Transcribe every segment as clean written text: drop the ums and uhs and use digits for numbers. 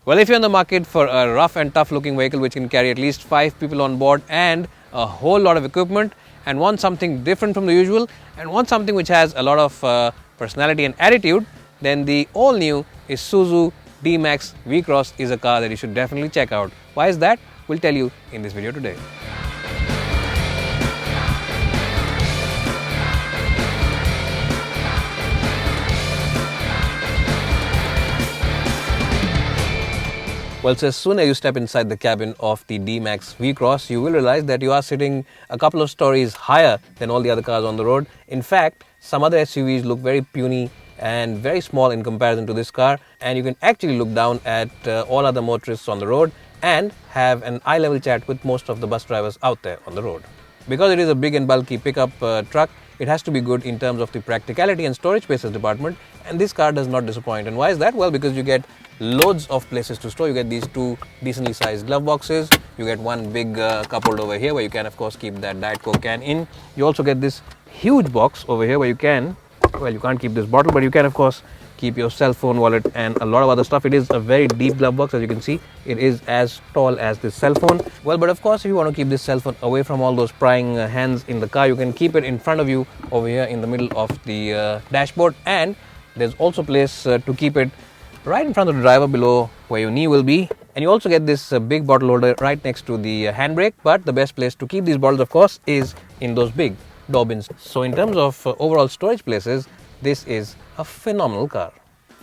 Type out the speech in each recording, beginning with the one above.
Well, if you're in the market for a rough and tough looking vehicle which can carry at least 5 people on board and a whole lot of equipment, and want something different from the usual, and want something which has a lot of personality and attitude, then the all new Isuzu D-Max V-Cross is a car that you should definitely check out. Why is that? We'll tell you in this video today. Well, so as soon as you step inside the cabin of the D-Max V-Cross, you will realize that you are sitting a couple of stories higher than all the other cars on the road. In fact, some other SUVs look very puny and very small in comparison to this car, and you can actually look down at all other motorists on the road and have an eye-level chat with most of the bus drivers out there on the road. Because it is a big and bulky pickup truck, it has to be good in terms of the practicality and storage spaces department, and this car does not disappoint. And why is that? Well, because you get loads of places to store. You get these two decently sized glove boxes. You get one big cup holder over here where you can of course keep that Diet Coke can in. You also get this huge box over here where you can, well, you can't keep this bottle, but you can of course keep your cell phone, wallet and a lot of other stuff. It is a very deep glove box, as you can see. It is as tall as this cell phone. Well, but of course if you want to keep this cell phone away from all those prying hands in the car, you can keep it in front of you over here in the middle of the dashboard, and there's also place to keep it right in front of the driver below where your knee will be. And you also get this big bottle holder right next to the handbrake, but the best place to keep these bottles of course is in those big door bins. So in terms of overall storage places, this is a phenomenal car.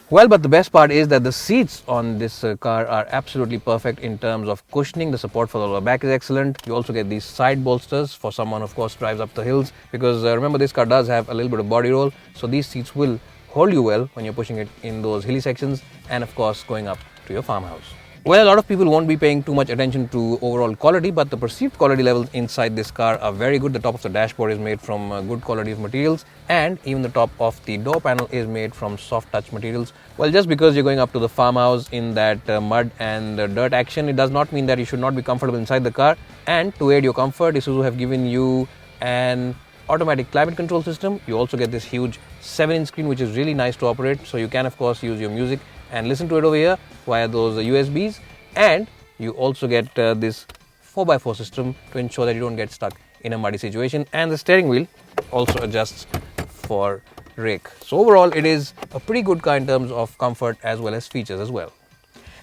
Well, but the best part is that the seats on this car are absolutely perfect in terms of cushioning. The support for the lower back is excellent. You also get these side bolsters for someone of course drives up the hills, because remember this car does have a little bit of body roll, so these seats will hold you well when you're pushing it in those hilly sections and of course going up to your farmhouse. Well, a lot of people won't be paying too much attention to overall quality, but the perceived quality levels inside this car are very good. The top of the dashboard is made from good quality of materials, and even the top of the door panel is made from soft touch materials. Well, just because you're going up to the farmhouse in that mud and dirt action, it does not mean that you should not be comfortable inside the car. And to aid your comfort, Isuzu have given you an automatic climate control system. You also get this huge 7-inch screen which is really nice to operate, so you can of course use your music and listen to it over here via those USBs, and you also get this 4x4 system to ensure that you don't get stuck in a muddy situation, and the steering wheel also adjusts for rake. So overall it is a pretty good car in terms of comfort as well as features as well.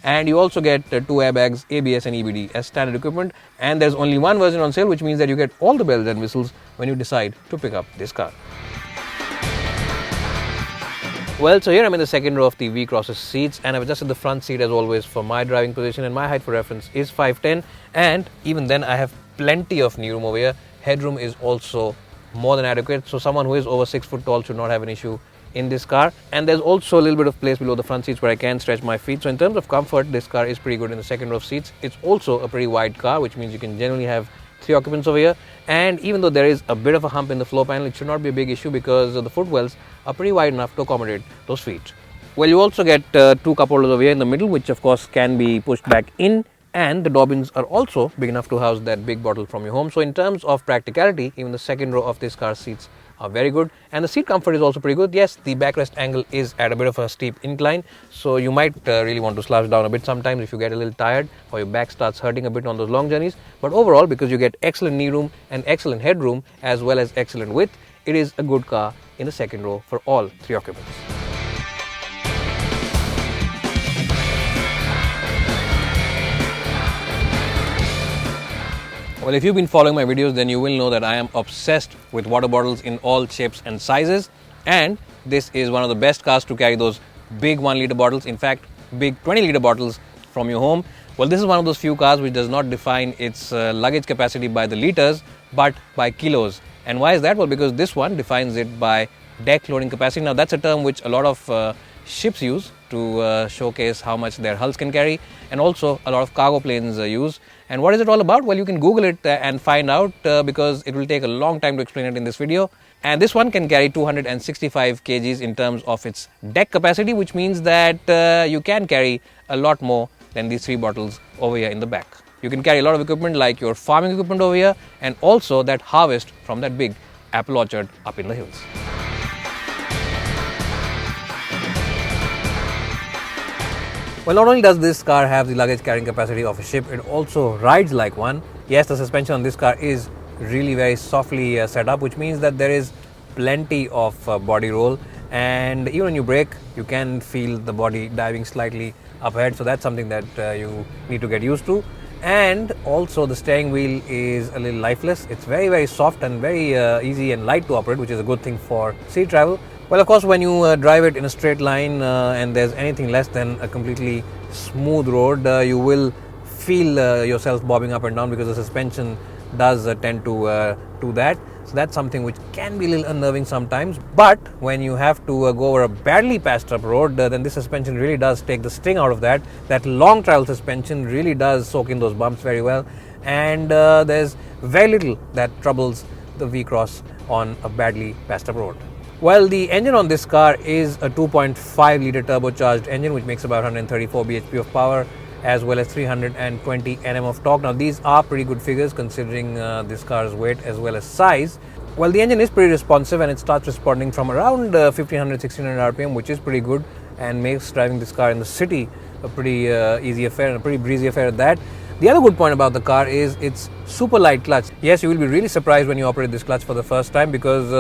And you also get 2 airbags, ABS and EBD as standard equipment, and there's only one version on sale, which means that you get all the bells and whistles when you decide to pick up this car. Well, so here I'm in the second row of the V-Cross's seats, and I've adjusted the front seat as always for my driving position, and my height for reference is 5'10", and even then I have plenty of knee room over here. Headroom is also more than adequate, so someone who is over 6 foot tall should not have an issue in this car. And there's also a little bit of place below the front seats where I can stretch my feet. So in terms of comfort, this car is pretty good in the second row of seats. It's also a pretty wide car, which means you can generally have 3 occupants over here. And even though there is a bit of a hump in the floor panel, it should not be a big issue because the footwells are pretty wide enough to accommodate those feet. Well, you also get 2 cup holders over here in the middle, which of course can be pushed back in, and the door bins are also big enough to house that big bottle from your home. So in terms of practicality, even the second row of this car's seats are very good, and the seat comfort is also pretty good. Yes, the backrest angle is at a bit of a steep incline, so you might really want to slouch down a bit sometimes if you get a little tired or your back starts hurting a bit on those long journeys. But overall, because you get excellent knee room and excellent headroom as well as excellent width, it is a good car in the second row for all 3 occupants. Well, if you've been following my videos, then you will know that I am obsessed with water bottles in all shapes and sizes, and this is one of the best cars to carry those big 1 litre bottles, in fact big 20 litre bottles from your home. Well, this is one of those few cars which does not define its luggage capacity by the liters but by kilos. And why is that? Well, because this one defines it by deck loading capacity. Now that's a term which a lot of ships use to showcase how much their hulls can carry, and also a lot of cargo planes use. And what is it all about? Well, you can Google it and find out because it will take a long time to explain it in this video. And this one can carry 265 kgs in terms of its deck capacity, which means that you can carry a lot more than these 3 bottles over here in the back. You can carry a lot of equipment like your farming equipment over here, and also that harvest from that big apple orchard up in the hills. Well, not only does this car have the luggage carrying capacity of a ship, it also rides like one. Yes, the suspension on this car is really very softly set up, which means that there is plenty of body roll, and even when you brake, you can feel the body diving slightly up ahead, so that's something that you need to get used to. And also the steering wheel is a little lifeless. It's very soft and very easy and light to operate, which is a good thing for city travel. Well, of course, when you drive it in a straight line and there's anything less than a completely smooth road, you will feel yourself bobbing up and down, because the suspension does tend to do that. So that's something which can be a little unnerving sometimes. But when you have to go over a badly patched up road, then this suspension really does take the sting out of that. That long travel suspension really does soak in those bumps very well, and there's very little that troubles the V-Cross on a badly patched up road. Well, the engine on this car is a 2.5 litre turbocharged engine, which makes about 134 bhp of power, as well as 320 Nm of torque. Now, these are pretty good figures considering this car's weight as well as size. Well, the engine is pretty responsive, and it starts responding from around 1500-1600 RPM, which is pretty good and makes driving this car in the city a pretty easy affair, and a pretty breezy affair at that. The other good point about the car is its super light clutch. Yes, you will be really surprised when you operate this clutch for the first time, because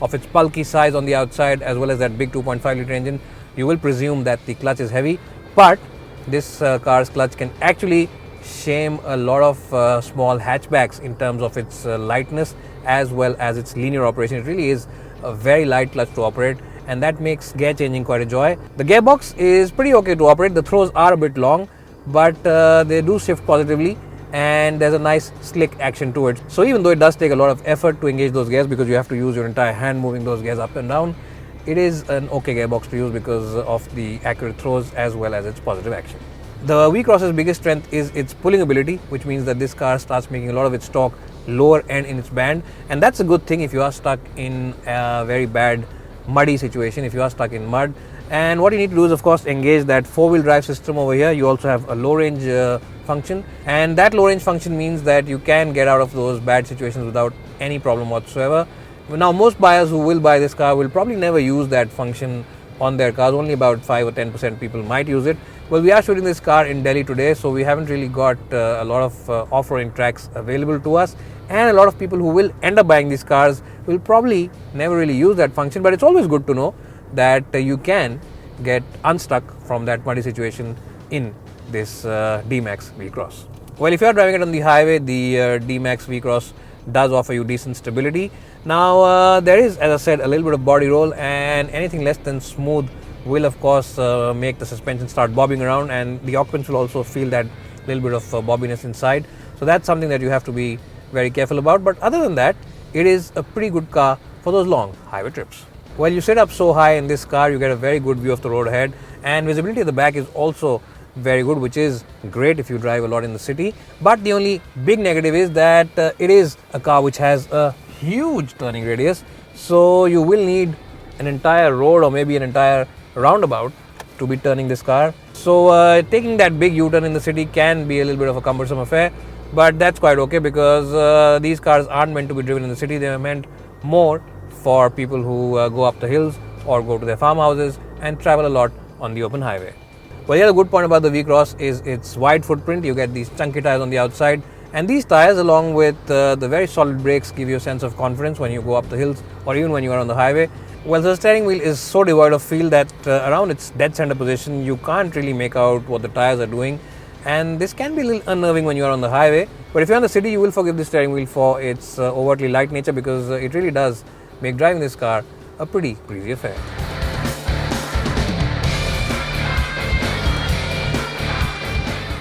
of its bulky size on the outside as well as that big 2.5 litre engine. You will presume that the clutch is heavy, but this car's clutch can actually shame a lot of small hatchbacks in terms of its lightness as well as its linear operation. It really is a very light clutch to operate, and that makes gear changing quite a joy. The gearbox is pretty okay to operate. The throws are a bit long, but they do shift positively, and there's a nice slick action to it. So even though it does take a lot of effort to engage those gears, because you have to use your entire hand moving those gears up and down, it is an okay gearbox to use because of the accurate throws as well as its positive action. The V-Cross's biggest strength is its pulling ability, which means that this car starts making a lot of its torque lower end in its band, and that's a good thing if you are stuck in a very bad muddy situation, if you are stuck in mud. And what you need to do is, of course, engage that four-wheel drive system over here. You also have a low range function, and that low range function means that you can get out of those bad situations without any problem whatsoever. Now, most buyers who will buy this car will probably never use that function on their cars. Only about 5 or 10% people might use it. Well, we are shooting this car in Delhi today, so we haven't really got a lot of off-roading tracks available to us, and a lot of people who will end up buying these cars will probably never really use that function. But it's always good to know that you can get unstuck from that muddy situation in this D-Max V-Cross. Well, if you are driving it on the highway, the D-Max V-Cross does offer you decent stability. Now, there is, as I said, a little bit of body roll, and anything less than smooth will, of course, make the suspension start bobbing around, and the occupants will also feel that little bit of bobbiness inside. So that's something that you have to be very careful about. But other than that, it is a pretty good car for those long highway trips. Well, you sit up so high in this car, you get a very good view of the road ahead, and visibility at the back is also very good, which is great if you drive a lot in the city. But the only big negative is that it is a car which has a huge turning radius, so you will need an entire road or maybe an entire roundabout to be turning this car. So taking that big U-turn in the city can be a little bit of a cumbersome affair, but that's quite okay, because these cars aren't meant to be driven in the city. They are meant more for people who go up the hills or go to their farmhouses and travel a lot on the open highway. Well, the other good point about the V-Cross is its wide footprint. You get these chunky tires on the outside, and these tires, along with the very solid brakes, give you a sense of confidence when you go up the hills or even when you are on the highway. Well, the steering wheel is so devoid of feel that around its dead center position, you can't really make out what the tires are doing, and this can be a little unnerving when you are on the highway. But if you're in the city, you will forgive the steering wheel for its overtly light nature, because it really does make driving this car a pretty breezy affair.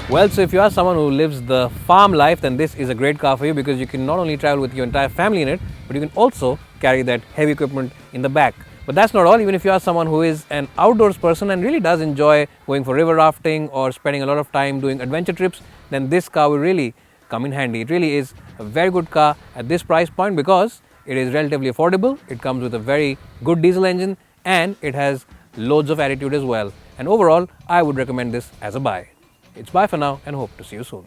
Well, so if you are someone who lives the farm life, then this is a great car for you, because you can not only travel with your entire family in it, but you can also carry that heavy equipment in the back. But that's not all. Even if you are someone who is an outdoors person and really does enjoy going for river rafting or spending a lot of time doing adventure trips, then this car will really come in handy. It really is a very good car at this price point, because it is relatively affordable. It comes with a very good diesel engine, and it has loads of attitude as well. And overall, I would recommend this as a buy. It's bye for now, and hope to see you soon.